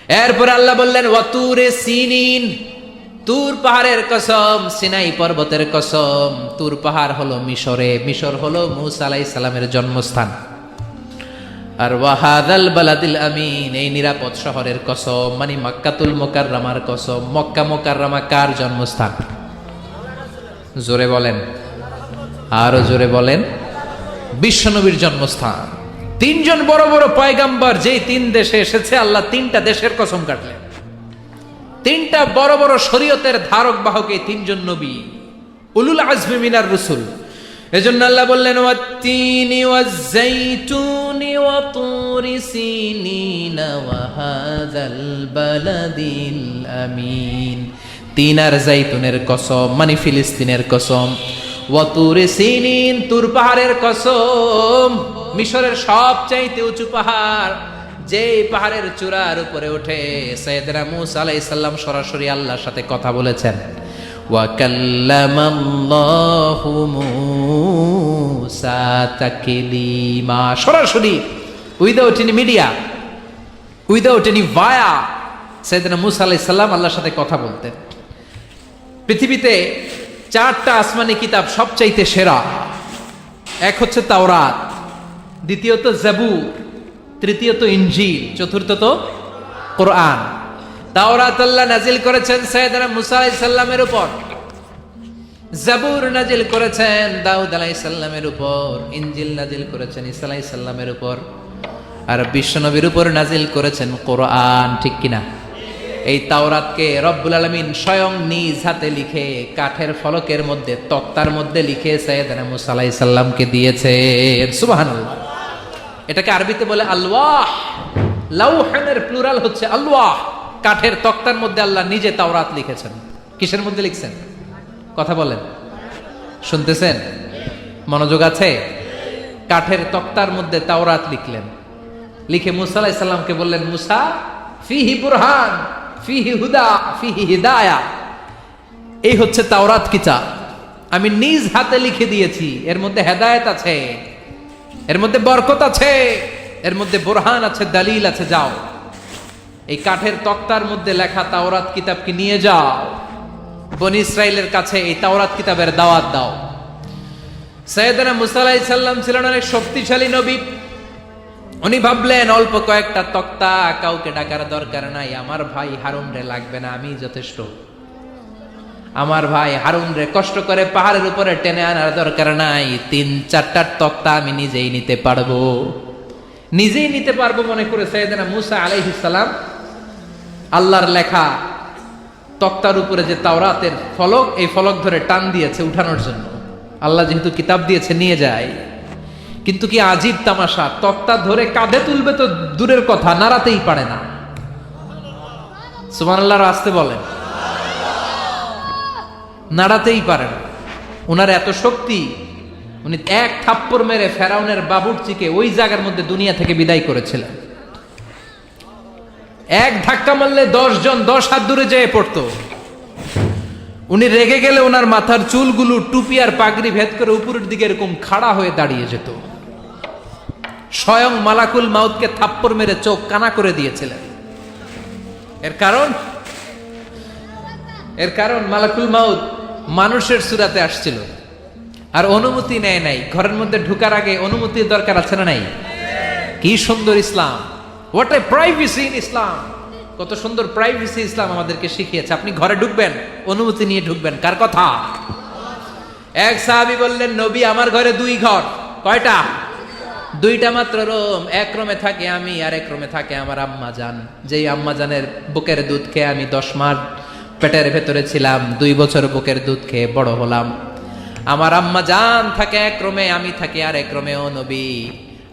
এরপর আল্লাহ বললেন ওয়াতুরে সিনিন, তুর পাহাড়ের কসম, সিনাই পর্বতের কসম। তুর পাহাড় হলো মিশরে, মিশর হলো মূসা আলাইহিস সালামের জন্মস্থান। আর ওয়াহাদাল বালাদিল আমিন, এই নিরাপদ শহরের কসম, মানে মক্কাতুল মুকাররমার কসম। মক্কা মুকাররমা কার জন্মস্থান? জোরে বলেন, আরো জোরে বলেন। বিশ্বনবীর জন্মস্থান। তিনজন বড় বড় পয়গাম্বর যেই তিন দেশে এসেছে, আল্লাহ তিনটা দেশের কসম কাটলেন। তিনটা বড় বড় শরীয়তের ধারক বাহক এই তিনজন নবী, উলুল আজমি মিনার রসুল। এজন্য আল্লাহ বললেন ওয়াত্তিনি ওয়াজ্জাইতুনি ওয়া তুরি সিনিনা ওয়া হাযাল বালাদিল আমিন। তিন আর জাইতুনের কসম, মানে ফিলিস্তিনের কসম। ওয়া তুরি সিনিন, তুর পাহাড়ের কসম, মিশরের সবচাইতে উঁচু পাহাড়, যে পাহাড়ের চূড়ার উপরে উঠে সাইয়েদনা মূসা আলাইহিস সালাম সরাসরি আল্লাহর সাথে কথা বলেছেন। ওয়া কাল্লামাল্লাহু মূসা তাকলিমা, সরাসরি, without any media, without any via, সাইয়েদনা মূসা আলাইহিস সালাম আল্লাহর সাথে কথা বলতেন। পৃথিবীতে চারটা আসমানি কিতাব সবচাইতে সেরা। এক হচ্ছে তাওরাত, দ্বিতীয়ত জাবুর, তৃতীয়ত ইনজিল, চতুর্থত কোরআন। তাওরাত আল্লাহ নাজিল করেছেন সাইয়েদনা মূসা আলাইহিস সালামের উপর, জাবুর নাজিল করেছেন দাউদ আলাইহিস সালামের উপর, ইনজিল নাজিল করেছেন ঈসা আলাইহিস সালামের উপর, আর বিশ্বনবীর উপর নাজিল করেছেন কোরআন। ঠিক কিনা? এই তাওরাতকে রব্বুল আলামিন স্বয়ং নিজ হাতে লিখে কাঠের ফলকের মধ্যে, তক্তার মধ্যে লিখে সাইয়েদনা মূসা আলাইহিস সালামকে দিয়েছেন। সুবহানাল্লাহ। এটাকে আরবিতে বলে আলওয়াহ। লাউহের প্লুরাল হচ্ছে আলওয়াহ। কাঠের তক্তার মধ্যে আল্লাহ নিজে তাওরাত লিখেছেন। কিসের মধ্যে লিখছেন? কথা বলেন, শুনতেছেন? মনোযোগ আছে? কাঠের তক্তার মধ্যে তাওরাত লিখলেন, লিখে মূসা আলাইহিস সালামকে বললেন, মূসা ফিহি বুরহান, ফিহি হুদা, ফিহি হিদায়া। এই হচ্ছে তাওরাত কিতাব, আমি নিজ হাতে লিখে দিয়েছি। এর মধ্যে হেদায়েত আছে, এর মধ্যে বরকত আছে, এর মধ্যে বুরহান আছে, দলিল আছে। যাও এই কাঠের তক্তার মধ্যে লেখা তাওরাত কিতাবকে নিয়ে যাও, বনি ইসরাইলের কাছে এই তাওরাত কিতাবের দাওয়াত দাও। সাইয়েদনা মূসা আলাইহিস সালাম ছিলেন অনেক শক্তিশালী নবী। উনি ভাবলেন অল্প কয়েকটা তক্তা, কাউকে ডাকার দরকার নাই, আমার ভাই হারুন রে লাগবে না, আমি যথেষ্ট। আমার ভাই হারুন রে কষ্ট করে পাহাড়ের উপরে টেনে আনার দরকার নাই, 3-4টা তক্তা আমি নিজেই নিতে পারবো। নিজেই নিতে পারবো মনে করে সাইয়েদনা মূসা আলাইহিস সালাম আল্লাহর লেখা তক্তার উপরে যে তাওরাতের ফলক, এই ফলক ধরে টান দিয়েছে উঠানোর জন্য। আল্লাহ যেহেতু কিতাব দিয়েছে নিয়ে যায়, কিন্তু কি আজীব তামাশা, তক্তা ধরে কাঁধে তুলবে তো দূরের কথা, নাড়াতেই পারে না। সুবহানাল্লাহ, আসতে বলেন, নাড়াতেই পারে না। উনার এত শক্তি, উনি এক থাপ্পড় মেরে ফেরাউনের বাবুর্চিকে ওই জায়গার মধ্যে দুনিয়া থেকে বিদায় করেছিলেন। এক ধাক্কা মারলে 10 জন 10 হাত দূরে যেয়ে পড়তো। উনি রেগে গেলে ওনার মাথার চুলগুলো টুপি আর পাগড়ি ভেদ করে উপরের দিকে এরকম খাড়া হয়ে দাঁড়িয়ে যেত। স্বয়ং মালাকুল মাউতকে থাপ্পড় মেরে চোখ কানা করে দিয়েছিলেন। এর কারণ মালাকুল মাউত মানুষের সূরাতে আসছিল আর অনুমতি নেয় নাই। ঘরের মধ্যে ঢোকার আগে অনুমতির দরকার আছে না নাই? কি সুন্দর ইসলাম, হোয়াট এ প্রাইভেসি ইন ইসলাম। কত সুন্দর প্রাইভেসি ইসলাম আমাদেরকে শিখিয়েছে। আপনি ঘরে ঢুকবেন, অনুমতি নিয়ে ঢুকবেন। কার কথা? এক সাহাবী বললেন, নবী আমার ঘরে 2 ঘর। কয়টা? 2টা মাত্র রুম। এক রুমে থাকি আমি, আর এক রুমে থাকে আমার আম্মা জান। যেই আম্মা জানের বুকের দুধ খেয়ে আমি 10 মাস পেটের ভেতরে ছিলাম, 2 বছর বুকের দুধ খেয়ে বড় হলাম। আমার আম্মা জান থাকে এক রুমে, আমি থাকি আর এক রুমে। ও নবী,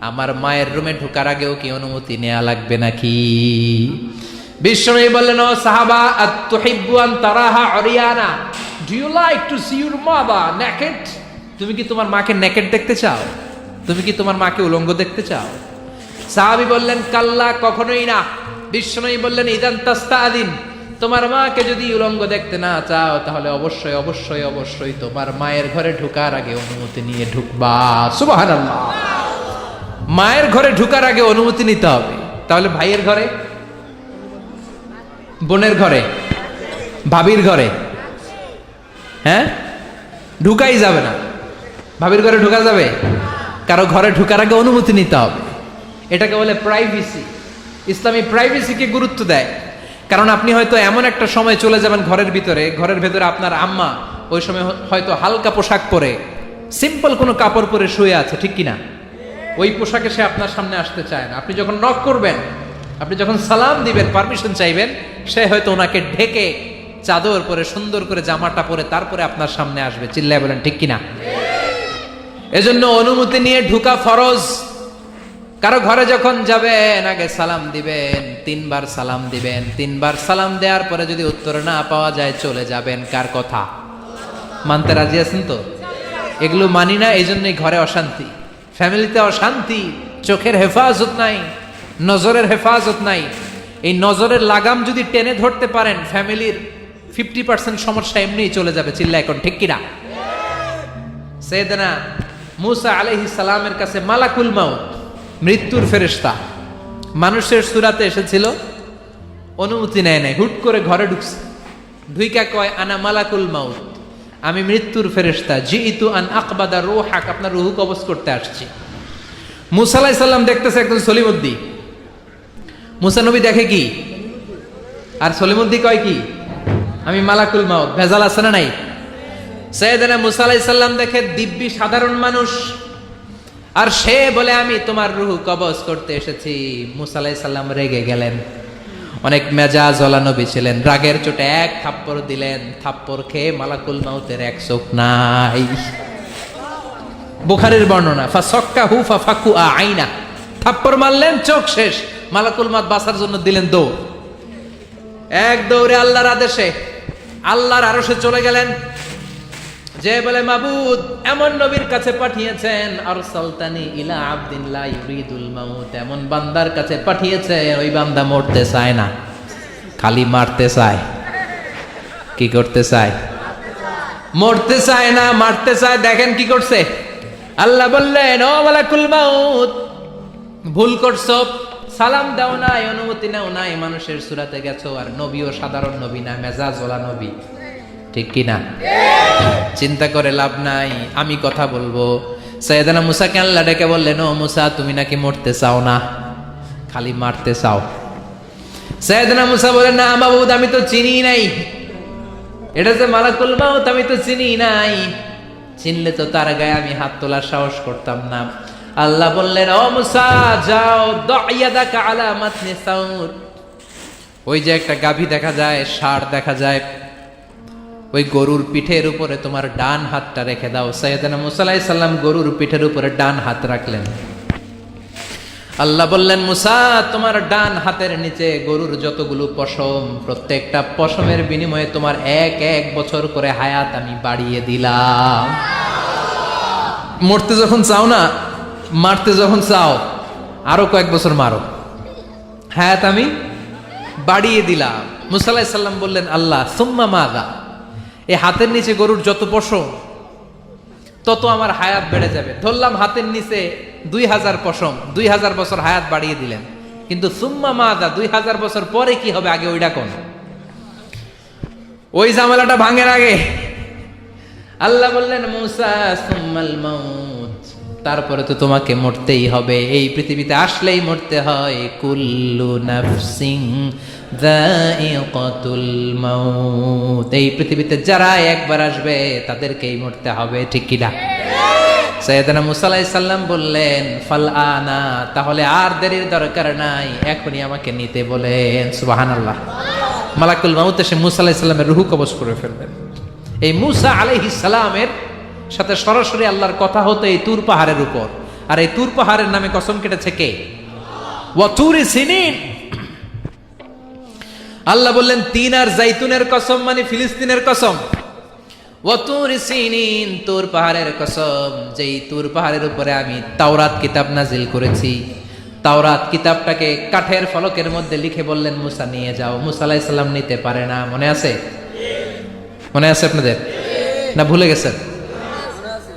আমার মায়ের রুমে ঢোকার আগেও কি অনুমতি নেওয়া লাগবে নাকি? বিশ্বনবী বললেন, ও সাহাবা, আতুহিব্বু আন তারাহা উরিয়ানা, do you like to see your mother naked? তুমি কি তোমার মাকে নেকেড দেখতে চাও? তুমি কি তোমার মাকে উলঙ্গ দেখতে চাও? সাহাবী বললেন, কাল্লা, কখনোই না। বিশ্বনবী বললেন, ইদান তাস্তাদিন, তোমার মাকে যদি উলঙ্গ দেখতে না চাও তাহলে অবশ্যই অবশ্যই অবশ্যই তোমার মায়ের ঘরে ঢোকার আগে অনুমতি নিয়ে ঢুকবা। সুবহানাল্লাহ। মায়ের ঘরে ঢোকার আগে অনুমতি নিতে হবে। তাহলে ভাইয়ের ঘরে, বোনের ঘরে, ভাবির ঘরে, হ্যাঁ ঢুকাই যাবে না। ভাবির ঘরে ঢুকা যাবে? কারো ঘরে ঢুকার আগে অনুমতি নিতে হবে। এটাকে বলে প্রাইভেসি। ইসলামী প্রাইভেসিকে গুরুত্ব দেয়। কারণ আপনি হয়তো এমন একটা সময় চলে যাবেন ঘরের ভিতরে, ঘরের ভেতরে আপনার আম্মা ওই সময় হয়তো হালকা পোশাক পরে, সিম্পল কোনো কাপড় পরে শুয়ে আছে, ঠিক কিনা? ওই পোশাকে সে আপনার সামনে আসতে চায় না। আপনি যখন নক করবেন, আপনি যখন সালাম দিবেন, পারমিশন চাইবেন, সে হয়তো ওনাকে ঢেকে চাদর পরে সুন্দর করে জামাটা পরে তারপরে আপনার সামনে আসবে। চিল্লায় বলেন ঠিক কিনা? এজন্য অনুমতি নিয়ে ঢুকা ফরজ। কারো ঘরে যখন যাবেন আগে সালাম দিবেন, 3 বার সালাম দিবেন। 3 বার সালাম দেওয়ার পরে যদি উত্তর না পাওয়া যায় চলে যাবেন। কার কথা মানতে রাজি আছেন তো? এগুলো মানি না, এই জন্যই ঘরে অশান্তি, ফ্যামিলিতে অশান্তি, চোখের হেফাজত নাই, নজরের হেফাজত নাই। এই নজরের লাগাম যদি টেনে ধরতে পারেন, ফ্যামিলির 50% সমস্যা এমনিই চলে যাবে। চিল্লা এখন ঠিক কিনা? সাইয়েদনা মুসা আলাইহিস সালামের কাছে মালাকুল মাউত, মৃত্যুর ফেরেশতা, মানুষের সূরাতে এসেছিল, অনুমতি নেয় নাই, হুট করে ঘরে ঢুকছে। ঢুইকা কয় আনা মালাকুল মাউত, আমি মৃত্যুর ফেরেশতা, জিইতু আন আকবাদা রূহাক, আপনার রূহ কবজ করতে আসছি। মুসা আলাইহিস সালাম দেখতেছে একজন সলিমুদ্দি। মুসা নবী দেখে কি, আর সলিমুদ্দি কয় কি, আমি মালাকুল মাউত। ভেজাল আছে না নাই? সাইয়েদনা মুসা আলাইহিস সালাম দেখে দিব্যি সাধারণ মানুষ, আর সে বলে আমি তোমার রূহ কবজ করতে এসেছি। মুসা আলাইহিস সালাম রেগে গেলেন। অনেক মেজাজ ওয়ালা নবী ছিলেন। রাগের চোটে এক থাপ্পড় দিলেন। থাপ্পড় খেয়ে মালাকুল মাউতের এক চোখ নাই। বুখারীর বর্ণনা, ফাসাক্কাহু ফাফাকু আইনা, থাপ্পড় মারলেন, চোখ শেষ। মালাকুল মাউত বাঁচার জন্য দিলেন দৌড়। এক দৌড়ে আল্লাহর আদেশে আল্লাহর আরশে চলে গেলেন। যে বলে মাবুদ এমন নবীর কাছে পাঠিয়েছেন, আরসালতানি ইলা আবদিন লা ইউরিদুল মাউত, এমন বান্দার কাছে পাঠিয়েছে ওই বান্দা মরতে চায় না, খালি মারতে চায়। কি করতে চায়? মরতে চায় না, মারতে চায়। দেখেন কি করছে আল্লাহ। বললেন ও মালাকুল মাউত, ভুল করছো, সালাম দাও নাই, অনুমতি নাও নাই, মানুষের সূরাতে গেছো, আর নবীও সাধারণ নবী না, মেজাজ ওয়ালা নবী, ঠিক কিনা? চিন্তা করে লাভ নাই, আমি কথা বলবো। সাইয়েদনা মুসাকে আল্লাহ ডেকে বললেন ও মুসা, তুমি নাকি মরতে চাও না, খালি মারতে চাও। সাইয়েদনা মুসা বলেন না মাবুদ, আমি তো চিনি নাই, এটা যে মালাকুল মাউত আমি তো চিনি নাই, চিনলে তো তার গায়ে আমি হাত তোলার সাহস করতাম না। আল্লাহ বললেন ও মুসা যাও, দাইয়াদাকা আলা মাতনি সাউর, ওই যে একটা গাভী দেখা যায়, ষাঁড় দেখা যায়, ওই গরুর পিঠের উপরে তোমার ডান হাতটা রেখে দাও। সাইয়েদনা মুসা আলাইহিস সালাম গরুর পিঠের উপরে ডান হাত রাখলেন। আল্লাহ বললেন মুসা, তোমার ডান হাতের নিচে গরুর যতগুলো পশম, প্রত্যেকটা পশমের বিনিময়ে তোমার 1 বছর করে হায়াত আমি বাড়িয়ে দিলাম। মরতে যখন চাও না, মারতে যখন চাও, আরো কয়েক বছর মারো, হায়াত আমি বাড়িয়ে দিলাম। মুসা আলাইহিস সালাম বললেন আল্লাহ সুম্মা মাযা, এই হাতের নিচে গরুর যত পশম তত আমার হায়াত বেড়ে যাবে। ধরলাম হাতের নিচে 2000 পশম, 2000 বছর হায়াত বাড়িয়ে দিলেন, কিন্তু সুম্মা মাযা, 2000 বছর পরে কি হবে, আগে ওইটা কোন, ওই ঝামেলাটা ভাঙের আগে। আল্লাহ বললেন মুসা সুম্মাল মাউত, তারপরে তো তোমাকে মরতেই হবে, এই পৃথিবীতে আসলেই মরতে হয়। কুল্লু নাফসিন যায়িকাতুল মাউত, এই পৃথিবীতে যারা একবার আসবে তাদেরকেই মরতে হবে, ঠিক কি না? সাইয়েদনা মুসা আলাইহিস সালাম বললেন ফাল আনা, তাহলে আর দেরির দরকার নাই, এখনই আমাকে নিতে বলেন। সুবহানাল্লাহ। মালাকুল মাউত এসে মুসা আলাইহিস সালামের রূহ কবজ করে ফেললেন। এই মুসা আলাইহিস সালামের সাথে সরাসরি আল্লাহর কথা হতো এই তুর পাহাড়ের উপর, আর এই তুর পাহাড়ের নামে কসম কেটেছে কে? ওয়া তুরি সিনিন। আল্লাহ বললেন তিন আর জাইতুনের কসম, মানে ফিলিস্তিনের কসম। ওয়া তুরি সিনিন, তুর পাহাড়ের কসম, যেই তুর পাহাড়ের উপরে আমি তাওরাত কিতাব নাজিল করেছি। তাওরাত কিতাবটাকে কাঠের ফলকের মধ্যে লিখে বললেন মুসা নিয়ে যাও। মুসা আলাইহিস সালাম নিতে পারে না, মনে আছে? মনে আছে আপনাদের না ভুলে গেছেন?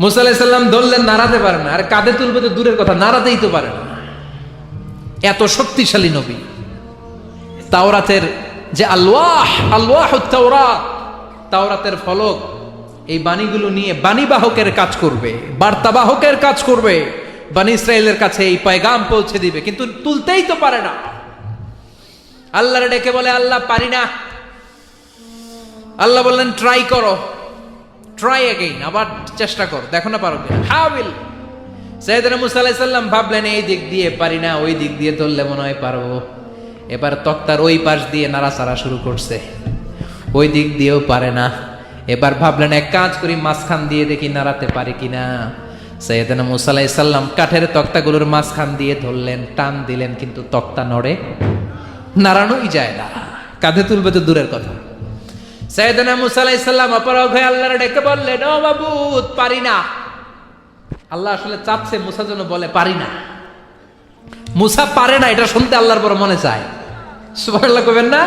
মুসা আলাইহিস সালাম ধরলেন, নাড়াতে পারে না, আর কাঁধে তুলবে তো দূরের কথা, নাড়াতেই তো পারে না। এত শক্তিশালী নবী, তাওরাতের যে আলওয়াহুত তাওরাত, তাওরাতের ফলক, এই বাণীগুলো নিয়ে বাণীবাহকের কাজ করবে, বার্তাবাহকের কাজ করবে, বনী ইসরায়েলের কাছে এই পয়গাম পৌঁছে দিবে, কিন্তু তুলতেই তো পারে না। আল্লাহরে ডেকে বলে, আল্লাহ পারি না। আল্লাহ বললেন ট্রাই করো, ট্রাই এগেইন, আবার চেষ্টা করো, দেখো না পারো কিনা। হাবিল সাইয়েদনা মুসা আলাইহিস সালাম ভাবলেন এই দিক দিয়ে পারি না, ওই দিক দিয়ে ধরলে মনে হয় পারবো। এবার তক্তার ওই পাশ দিয়ে নাড়াচাড়া শুরু করছে, ওই দিক দিয়েও পারে না। এবার ভাবলেন এক কাজ করি, মাঝখান দিয়ে দেখি নাড়াতে পারি কিনা। সাইয়েদনা মুসা আলাইহিস সালাম কাঠের তক্তাগুলোর মাঝখান দিয়ে ধরলেন, টান দিলেন, কিন্তু তক্তা নড়ে, নাড়ানোই যায় না। কাঁধে তুলবে তো দূরের কথা। সাইয়েদনা মুসা আলাইহিস সালাম অপারগ হয়ে আল্লাহর ডেকে বললেন, ও মাবুদ পারি না। আল্লাহ আসলে চাচ্ছে মুসা যেন বলে পারি না। মুসা পারে না এটা শুনতে আল্লাহর বড় মনে চায়। সুবহানাল্লাহ কইবেন না?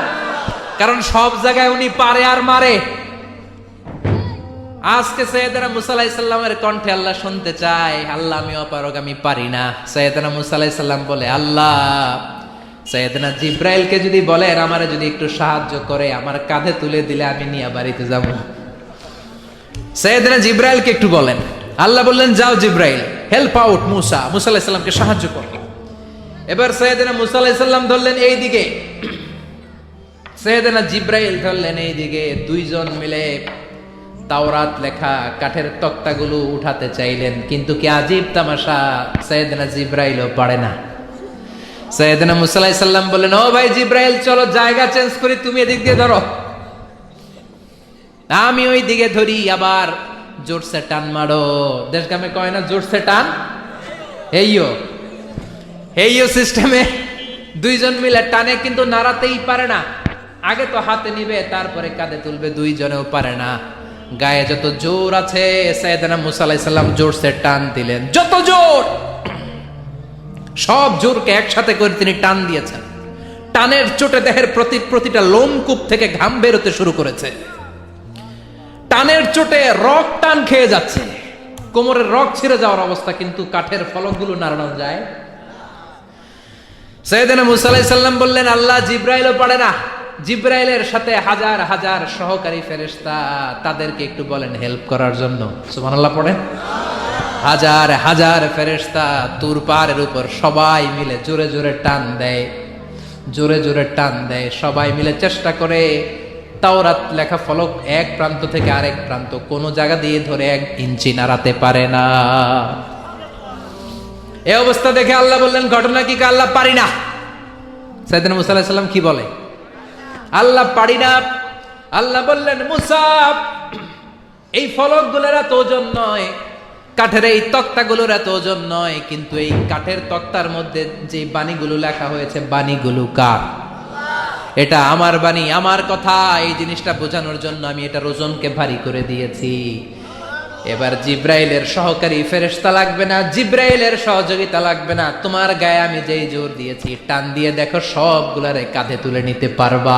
কারণ সব জায়গায় উনি পারে আর মারে। আজকে সাইয়েদনা মুসা আলাইহিস সালামের কণ্ঠে আল্লাহ শুনতে চায়, আল্লাহ আমি অপারগ, আমি পারি না। সাইয়েদনা মুসা আলাইহিস সালাম বলে, আল্লাহ সাইয়েদনা জিব্রাইলকে যদি বলেন আমারে যদি একটু সাহায্য করে, আমার কাঁধে তুলে দিলে আমি নিয়ে বাড়িতে যাব। সাইয়েদনা জিব্রাইলকে একটু বলেন। আল্লাহ বললেন যাও জিব্রাইল, হেল্প আউট মুসা, মুসা আলাইহিস সালামকে সাহায্য করো। এবার সাইয়েদনা মুসা আলাইহিস সালাম ধরলেন এই দিকে, সাইয়েদনা জিব্রাইল ধরলেন এই দিকে। দুইজন মিলে তাওরাত লেখা কাঠের তক্তাগুলো উঠাতে চাইলেন, কিন্তু কি আজীব তামাশা, সাইয়েদনা জিব্রাইলও পারে না। সাইয়েদনা মুসা আলাইহিস সালাম বললেন, ও ভাই জিব্রাইল চলো জায়গা চেঞ্জ করি, তুমি এদিক দিয়ে ধরো, আমি ওই দিকে ধরি। আবার জোরসে টান মারো, দেশগামে কয় না জোরসে টান, হেইও সিস্টেমে দুইজন মিলে টানে, কিন্তু নাড়াতেই পারে না। আগে তো হাতে নিবে, তারপরে কাঁধে তুলবে, দুইজনেও পারে না। গায়ে যত জোর আছে সাইয়েদনা মুসা আলাইহিস সালাম জোরসে টান দিলেন, যত জোর, সব জোরকে একসাথে করে তিনি টান দিয়েছেন। টানের চোটে দেহের প্রতিটা লোমকূপ থেকে ঘাম বেরোতে শুরু করেছে। টানের চোটে রক টান খেয়ে যাচ্ছে, কোমরের রক ছিঁড়ে যাওয়ার অবস্থা, কিন্তু কাঠের ফলকগুলো নাড়ানো যায়। সাইয়েদনা মুসা আলাইহিস সালাম বললেন, আল্লাহ জিব্রাইলও পারে না। জিব্রাইলের সাথে হাজার হাজার সহকারী ফেরেশতা, তাদেরকে একটু বলেন হেল্প করার জন্য। সুবহানাল্লাহ পড়েন। হাজার হাজার ফেরেশতা তুর পাহাড়ের উপর সবাই মিলে জোরে জোরে টান দেয়, জোরে জোরে টান দেয়। সবাই মিলে চেষ্টা করে তাওরাত লেখা ফলক এক প্রান্ত থেকে আরেক প্রান্ত কোন জায়গা দিয়ে ধরে 1 ইঞ্চি নাড়াতে পারে না। এই অবস্থা দেখে আল্লাহ বললেন ঘটনা কি? আল্লাহ পারি না। সাইয়েদনা মুসা আলাইহিস সালাম কি বলে? আল্লাহ পারি না। আল্লাহ বললেন মুসা, এই ফলকগুলোর এত ওজন নয়, কাঠের এই তক্তাগুলোর এত ওজন নয়, কিন্তু এই কাঠের তক্তার মধ্যে যে বাণীগুলো লেখা হয়েছে, বাণীগুলো কার? এটা আমার বাণী, আমার কথা। এই জিনিসটা বোঝানোর জন্য আমি এটার ওজনকে ভারী করে দিয়েছি। এবার জিব্রাইলের সহকারী ফেরেশতা লাগবে না, জিব্রাইলের সহযোগিতা লাগবে না। তোমার গায়ে আমি যেই জোর দিয়েছি, টান দিয়ে দেখো সবগুলারে কাঁধে তুলে নিতে পারবা।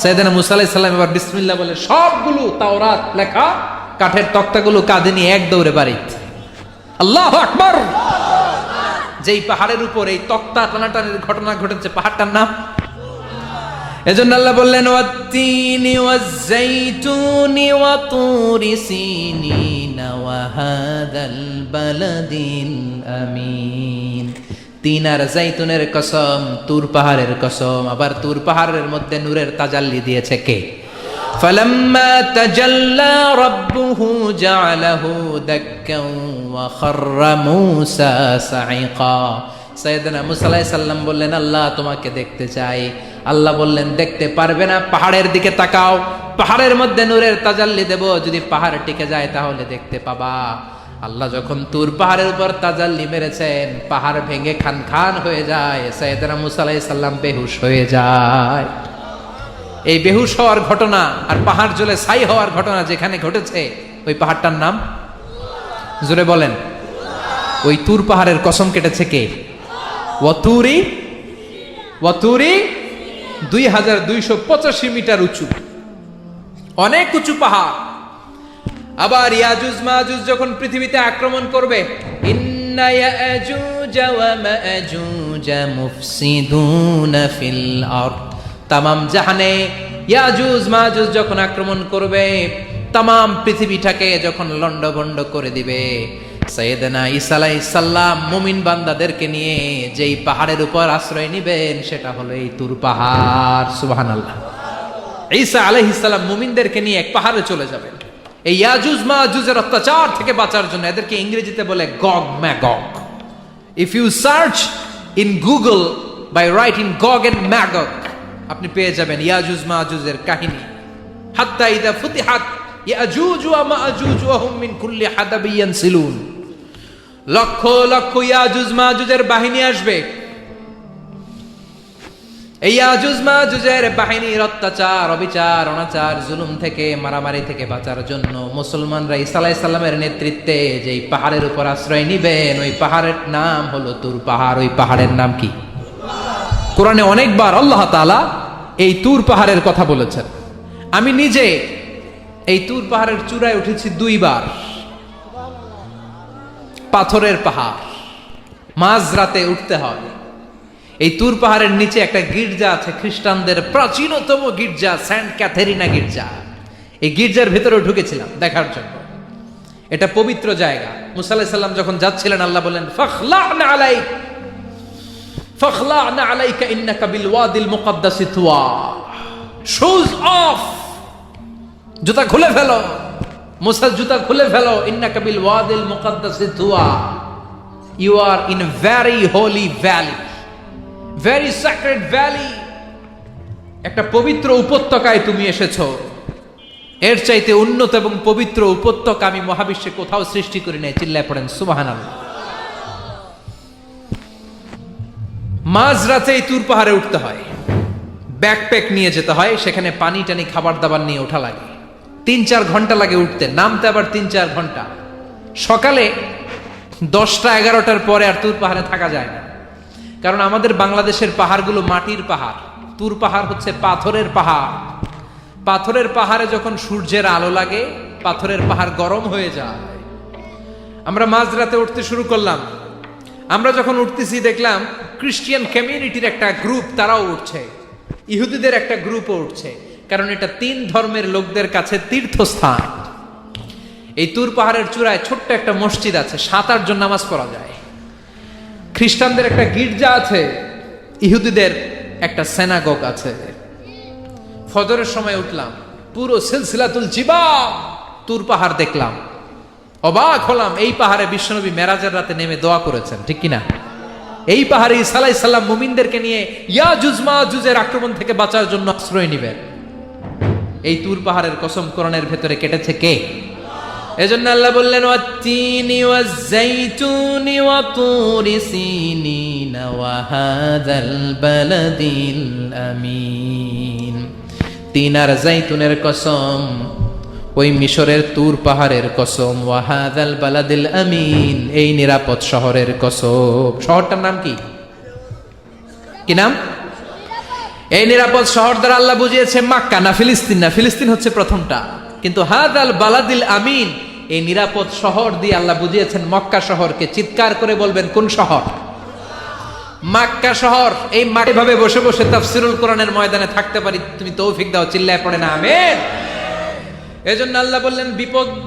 সাইয়েদনা মুসা আলাইহিস সালাম এবার বিসমিল্লাহ বলে সবগুলো তাওরাত লেখা কাঠের তক্তাগুলো কাঁধে নিয়ে এক দৌড়ে বাড়িতে। আল্লাহু আকবার। যেই পাহাড়ের উপর এই তক্তা টানাটানির ঘটনা ঘটেছে, পাহাড়টার নাম, এজন্য আল্লাহ বললেন ওয়াত-তিনি ওয়াজ-যাইতুনি ওয়া তুরি সিনিন ওয়া হাযাল বালাদিল আমিন। তিন আর যাইতুনের কসম, তুর পাহাড়ের কসম। আবার তুর পাহাড়ের মধ্যে নূরের তাজাল্লি দিয়েছে কে? ফালাম্মা তাজাল্লা রাব্বুহু জাআলাহু দাক্কান ওয়া খাররা মূসা সাঈকা। সাইয়েদনা মুসা আলাইহিস সালাম বললেন আল্লাহ তোমাকে দেখতে চাই। আল্লাহ বললেন দেখতে পারবে না, পাহাড়ের দিকে তাকাও, পাহাড়ের মধ্যে নূরের তাজাল্লি দেব, যদি পাহাড় টিকে যায় তাহলে দেখতে পাবা। আল্লাহ যখন তুর পাহাড়ের উপর তাজাল্লি মেরেছেন, পাহাড় ভেঙে খান খান হয়ে যায়, সাইয়েদনা মুসা আলাইহিস সালাম বেহুশ হয়ে যায়। এই বেহুশ হওয়ার ঘটনা আর পাহাড় জ্বলে ছাই হওয়ার ঘটনা যেখানে ঘটেছে, ওই পাহাড়টার নাম জোরে বলেন। ওই তুর পাহাড়ের কসম কেটেছে কে? ওয়াতুরি, ওয়াতুরি 2285 মিটার উঁচু, অনেক উঁচু পাহাড়। আবার ইয়াজুজ মাজুজ যখন পৃথিবীতে আক্রমণ করবে, ইন্না ইয়াজুজ ওয়া মাজুজ মুফসিদুনা ফিল আরদ তামাম জাহানে ইয়াজুজ মাজুজ যখন আক্রমণ করবে, তামাম পৃথিবীটাকে যখন লন্ডভন্ড করে দিবে, সাইয়েদনা ঈসা আলাইহিস সালাম মুমিন বান্দাদেরকে নিয়ে যেই পাহাড়ের উপর আশ্রয় নিবেন সেটা হলো এই তুর পাহাড়। সুবহানাল্লাহ। ঈসা আলাইহিস সালাম মুমিনদেরকে নিয়ে এক পাহাড়ে চলে যাবেন এই ইয়াজুজ মাজুজের অত্যাচার থেকে বাঁচার জন্য। এদেরকে ইংরেজিতে বলে Gog Magog. If you search in Google by writing Gog and Magog, আপনি পেয়ে যাবেন ইয়াজুজ মাজুজের কাহিনী। হাত্তা ইদা ফুতিহাত ইয়াজুজ ওয়া মাজুজ ওয়া হুম মিন কুল্লি হাদাবিন ইয়ানসিলুন। লক্ষ লক্ষ ইয়াজুজ মাজুজের বাহিনী আসবে। এই ইয়াজুজ মাজুজের বাহিনীর অত্যাচার, অবিচার, অনাচার, জুলুম থেকে, মারামারি থেকে বাঁচার জন্য মুসলমানরা ঈসা আলাইহিস সালামের নেতৃত্বে যেই পাহাড়ের উপর আশ্রয় নিবেন, ওই পাহাড়ের নাম হলো তুর পাহাড়। ওই পাহাড়ের নাম কি? কোরআনে অনেকবার আল্লাহ তাআলা এই তুর পাহাড়ের কথা বলেছেন। আমি নিজে এই তুর পাহাড়ের চূড়ায় উঠেছি 2 বার। পাথরের পাহাড়, মাঝরাতে উঠতে হয়। এই তুর পাহাড়ের নিচে একটা গির্জা আছে, খ্রিস্টানদের প্রাচীনতম গির্জা, সেন্ট ক্যাথেরিনা গির্জা। এই গির্জার ভেতরে ঢুকেছিলাম দেখার জন্য। এটা পবিত্র জায়গা। মুসা আলাইহিস সালাম যখন যাচ্ছিলেন, আল্লাহ বলেন ফাখলা'না আলাইক ফাখলা'না আলাইকা ইন্নাকা বিল ওয়াদিল মুকদ্দাসি তুয়া। শুজ অফ, জুতা খুলে ফেলো। মুসা জুতা খুলে ফেলো। ইন্নাকা বিল ওয়াদিল মুকদ্দাসি তুয়া। You are in a very holy valley, very sacred valley. একটা পবিত্র উপত্যকায় তুমি এসেছো। এর চাইতে উন্নত এবং পবিত্র উপত্যকা আমি মহাবিশ্বে কোথাও সৃষ্টি করি নাই। চিল্লায় পড়েন সুবহানাল্লাহ। মাঝরাতে এই তুর পাহাড়ে উঠতে হয়, ব্যাকপ্যাক নিয়ে যেতে হয়, সেখানে পানি টানি খাবার দাবার নিয়ে ওঠা লাগে। 3-4 ঘন্টা লাগে উঠতে, নামতে আবার 3-4 ঘন্টা। সকালে 10টা-11টার পরে আর তুর পাহাড়ে থাকা যায় না, কারণ আমাদের বাংলাদেশের পাহাড়গুলো মাটির পাহাড়, তুর পাহাড় হচ্ছে পাথরের পাহাড়। পাথরের পাহাড়ে যখন সূর্যের আলো লাগে, পাথরের পাহাড় গরম হয়ে যায়। আমরা মাঝরাতে উঠতে শুরু করলাম। আমরা যখন উঠতেছি দেখলাম খ্রিস্টিয়ান কমিউনিটির একটা গ্রুপ, তারাও উঠছে। ইহুদিদের একটা গ্রুপও উঠছে, কারণ এটা 3 ধর্মের লোকদের কাছে তীর্থস্থান। এই তুর পাহাড়ের চূড়ায় ছোট্ট একটা মসজিদ আছে, 7-8 জন নামাজ পড়া যায়। খ্রিস্টানদের একটা গির্জা আছে, ইহুদিদের একটা সিনাগগ আছে। ফজরের সময় উঠলাম, পুরো সিলসিলাতুল জিবাল তুর পাহাড় দেখলাম। অবাক হলাম, এই পাহাড়ে বিশ্বনবী মেরাজের রাতে নেমে দোয়া করেছেন, ঠিক কিনা? এই পাহাড়ে ঈসা আলাইহিস সালাম মুমিনদেরকে নিয়ে ইয়াজুজ মাজুজের আক্রমণ থেকে বাঁচার জন্য আশ্রয় নেবেন। এই তুর পাহাড়ের কসম কোরআনের ভেতরে কেটেছে কে? এজন্য আল্লাহ বললেন ওয়াত-তিনি ওয়াজ-যাইতুনি ওয়া তুরি সিনিনা ওয়া হাযাল বালাদিল আমিন। তিন আর যাইতুনের কসম, ওই মিশরের তুর পাহাড়ের কসম, ওয়া হাযাল বালাদিল আমিন, এই নিরাপদ শহরের কসম। শহরটার নাম কি? কি নাম? এই নিরাপদ শহর দ্বারা আল্লাহ বুঝিয়েছে মক্কা, না ফিলিস্তিন না। ফিলিস্তিন হচ্ছে প্রথমটা, কিন্তু হাযাল বালাদিল আমিন, এই নিরাপদ শহর দিয়ে আল্লাহ বুঝিয়েছেন মক্কা শহরকে। চিৎকার করে বলবেন কোন শহর? মক্কা শহর। এই মাঠে ভাবে বসে বসে তাফসীরুল কোরআনের ময়দানে থাকতে পারি, তুমি তৌফিক দাও। চিল্লায় পড়ে না আমিন। এজন্য আল্লাহ বললেন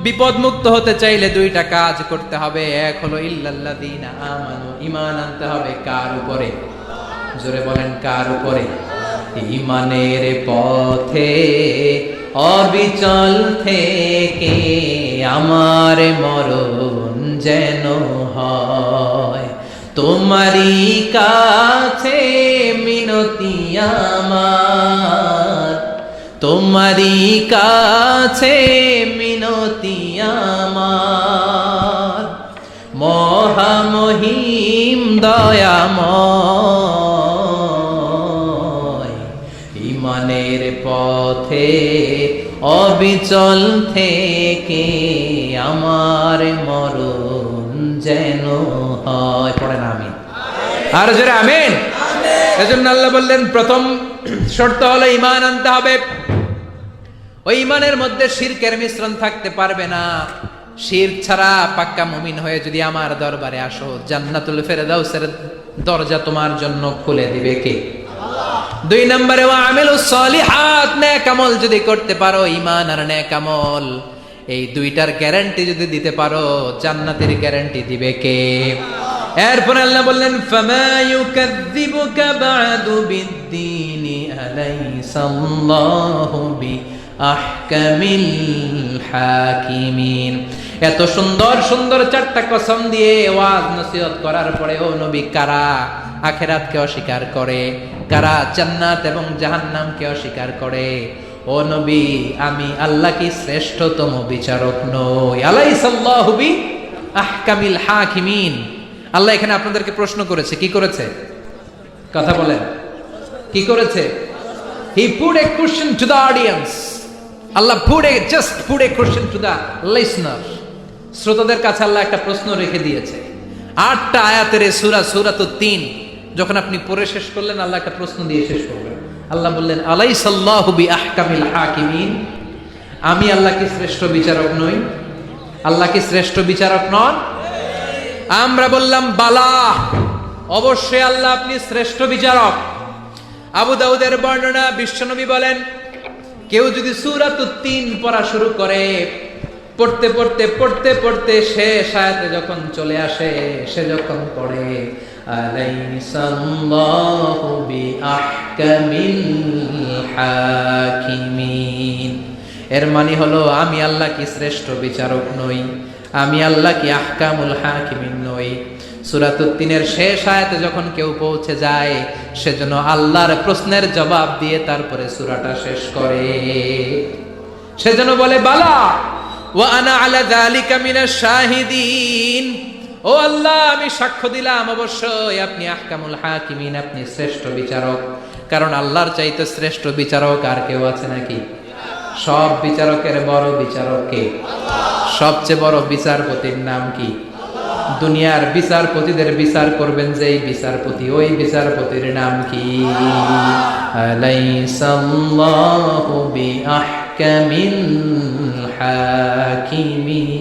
বিপদ মুক্ত হতে চাইলে 2টা কাজ করতে হবে। এক হলো ইল্লাল্লাযীনা আমানু, ঈমান আনতে হবে। কার উপরে? জোরে বলেন কার উপরে? ঈমানের পথে অবিচল থেকে আমার মরণ যেন হয়। তোমারই কাছে মিনতি আমার, তোমারই কাছে মিনতি আমার, মহামহিম দয়াময়। ঈমানের পথে অবিচল থেকে আমার মরণ যেন হয়। পড়েন আমিন। আর জোরে আমিন। এজন্য আল্লাহ বললেন প্রথম শর্ত হলো ঈমান আনতে হবে। ওই ঈমানের মধ্যে শিরকের মিশ্রণ থাকতে পারবে না। শিরক ছাড়া পাক্কা মুমিন হয়ে যদি আমার দরবারে আসো, জান্নাতুল ফেরদাউসের দরজা তোমার জন্য খুলে দিবে কে? দুই নম্বরে ওয়া আমিলুস সলিহাত, নেক আমল যদি করতে পারো, ঈমান আর নেক আমল, এই দুইটার গ্যারান্টি যদি দিতে পারো, জান্নাতের গ্যারান্টি দিবে কে? এরপর আল্লাহ বললেন ফামা ইউকাযযিবুকা বা'দু বিদ্দীনি আলাইসাল্লাহু বিআহকামিল হাকিমিন। এত সুন্দর সুন্দর চারটা কসম দিয়ে ওয়াজ নসিহত করার পরে ও নবী, কারা আখিরাতকে অস্বীকার করে, কারা জান্নাত এবং জাহান্নামকে অস্বীকার করে, ও নবী আমি আল্লাহ কি শ্রেষ্ঠতম বিচারক নই? আলাইসাল্লাহু বিআহকামিল হাকিমিন। আল্লাহ এখানে আপনাদেরকে প্রশ্ন করেছে, কি করেছে? কথা বলেন, কি করেছে? He put a question to the audience. Allah just put a question to the listener. শ্রোতাদের কাছে আল্লাহ একটা প্রশ্ন রেখে দিয়েছে। 8টা আয়াতের সূরা সূরাতুত তিন যখন আপনি পড়ে শেষ করলেন, আল্লাহ একটা প্রশ্ন দিয়ে শেষ করবেন। আল্লাহ বললেন আলাইসাল্লাহু বিআহকামিল হাকিমিন, আমি আল্লাহ কি শ্রেষ্ঠ বিচারক নই? আল্লাহ কি শ্রেষ্ঠ বিচারক নন? আমরা বললাম বালা, অবশ্যই আল্লাহ আপনি শ্রেষ্ঠ বিচারক। আবু দাউদের বর্ণনা, বিশ্বনবী বলেন কেউ যদি সূরাতুত তিন পড়া শুরু করে, পড়তে পড়তে পড়তে পড়তে শেষ আয়াতে যখন চলে আসে, সে যখন পড়ে আলাইসাল্লাহু বিআহকামিল হাকিমিন, এর মানে হলো আমি আল্লাহ কি শ্রেষ্ঠ বিচারক নই? আমি আল্লাহ কি আহকামুল হাকিমিন নই? সূরাতুত তিনের শেষ আয়াতে যখন কেউ পৌঁছে যায়, সেজন্য আল্লাহর প্রশ্নের জবাব দিয়ে তারপরে সূরাটা শেষ করে। সেজন্য বলে বালা ওয়া আনা আলা যালিকা মিনাশ শাহিদিন, ও আল্লাহ আমি সাক্ষ্য দিলাম অবশ্যই আপনি আহকামুল হাকিমিন, আপনি শ্রেষ্ঠ বিচারক। কারণ আল্লাহর চাইতে শ্রেষ্ঠ বিচারক আর কেউ আছে নাকি? সব বিচারকের বড় বিচারক কে? সবচেয়ে বড় বিচারপতির নাম কি? দুনিয়ার বিচারপতিদের বিচার করবেন যেই বিচারপতি, ওই বিচারপতির নাম কি? আলাইসাল্লাহু বিআহকামিল হাকিমিন।